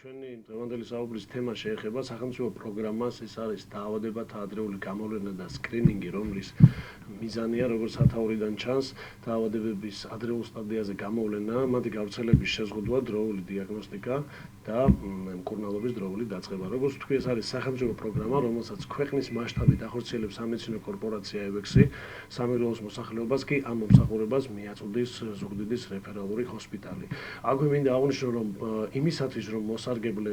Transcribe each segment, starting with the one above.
ჩვენი დღევანდელი საუბრის თემა შეეხება სახელმწიფო პროგრამას, ეს არის დაავადებათა ადრეული გამოვლენა და სკრინინგი, რომლის მიზანია, როგორც სათაურიდან ჩანს, დაავადებების ადრეულ სტადიაზე გამოვლენა, მათი გავრცელების შეზღუდვა, დროული დიაგნოსტიკა და მკურნალობის დროული დაწყება. როგორც თქვი, ეს არის სახელმწიფო პროგრამა, რომელსაც ქვეყნის მასშტაბით ახორციელებს სამედიცინო კორპორაცია ევექსი, სამეგრელოს მოსახლეობას კი ამ მომსახურებას მიაწვდის ზუგდიდის რეფერალური ჰოსპიტალი. აქვე მინდა აღვნიშნო, რომ იმისათვის, რომ მოსარგებლე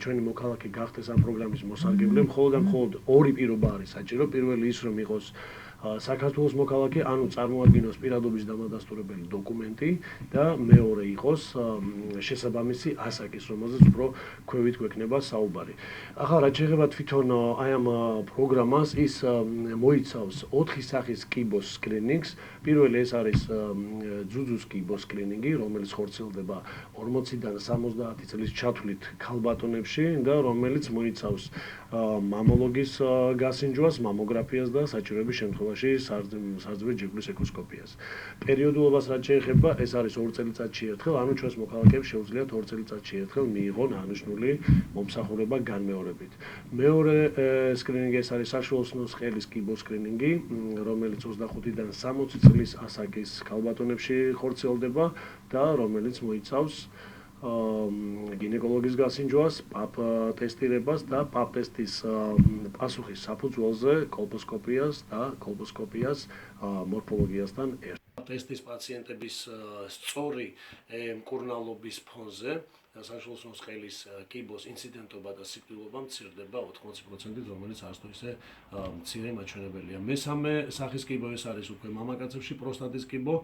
ჩვენი მოქალაქე გახდეს ამ პროგრამის მოსარგებლე, მხოლოდ და მხოლოდ ორი პირობა არის საჭირო. პირველი ის, რომ იყოს საქართველოს მოქალაქე, ანუ წარმოადგინოს პირადობის დამადასტურებელი დოკუმენტი და მეორე იყოს შესაბამისი ასაკის, რომელზეც უფრო ქვევით გვექნება საუბარი. ახლა რაც შეეხება თვითონ აი ამ პროგრამას, ის მოიცავს 4 სახის კიბოს სკრინინგს. პირველი ეს არის ძუძუს კიბოს სკრინინგი, რომელიც ხორციელდება 40-დან 70 წლის ჩათვლით ქალბატონებში და რომელიც მოიცავს მამოლოგის გასინჯვას, მამოგრაფიას და საჭიროების შემთხვევაში სარძივე ჯგუფის ეკოსკოპიას. პერიოდულობას რაც შეეხება, ეს არის 2 წელიწადში ერთხელ, ანუ ჩვენს მოქალაქეებს შეუძლიათ 2 წელიწადში ერთხელ მიიღონ აღნიშნული მომსახურება განმეორებით. მეორე სკრინინგი ეს არის საშუალო სხეულის კიბოს სკრინინგი, რომელიც 25-დან 60 წლის ასაკის ქალბატონებში ხორციელდება და რომელიც მოიცავს გინეკოლოგის გასინჯვას, პაპ ტესტირებას და პაპ ტესტის პასუხის საფუძველზე კოლპოსკოპიას და კოლპოსკოპიას მორფოლოგიასთან ერთად. ტესტის პაციენტების სწორი მკურნალობის ფონზე საშუალო სხეულის კიბოს ინციდენტობა და სიკვდილობა მცირდება 80%-ით, რომელიც არც თუ ისე მცირე მაჩვენებელია. მესამე სახის კიბო ეს არის უკვე მამაკაცებში პროსტატის კიბო,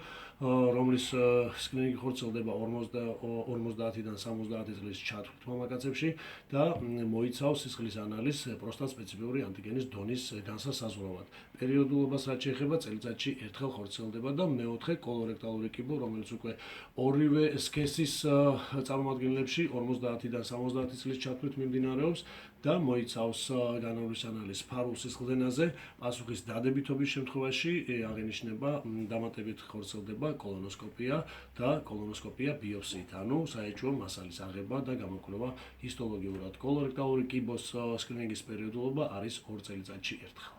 რომლის სკრინინგი ხორციელდება 50-დან 70 წლის ჩათვლით მამაკაცებში და მოიცავს სისხლის ანალიზს პროსტატ სპეციფიური ანტიგენის დონის განსასაზღვრავად. პერიოდულობას რაც შეეხება, წელიწადში ერთხელ ხორციელდება და მეოთხე კოლორექტალური კიბო, რომელიც უკვე ორივე სქესის წარმომადგენლებში 50-დან 70 წლის ჩათვლით მიმდინარეობს და მოიცავს განავლის ანალიზს ფარულ სისხლდენაზე, პასუხის დადებითობის შემთხვევაში აღინიშნება დამატებით ხორციელდება კოლონოსკოპია და კოლონოსკოპია ბიოპსიით, ანუ საეჭვო მასალის აღება და გამოკვლევა ჰისტოლოგიურად. კოლორექტალური კიბოს სკრინინგის პერიოდულობა არის 2 წელიწადში ერთხელ.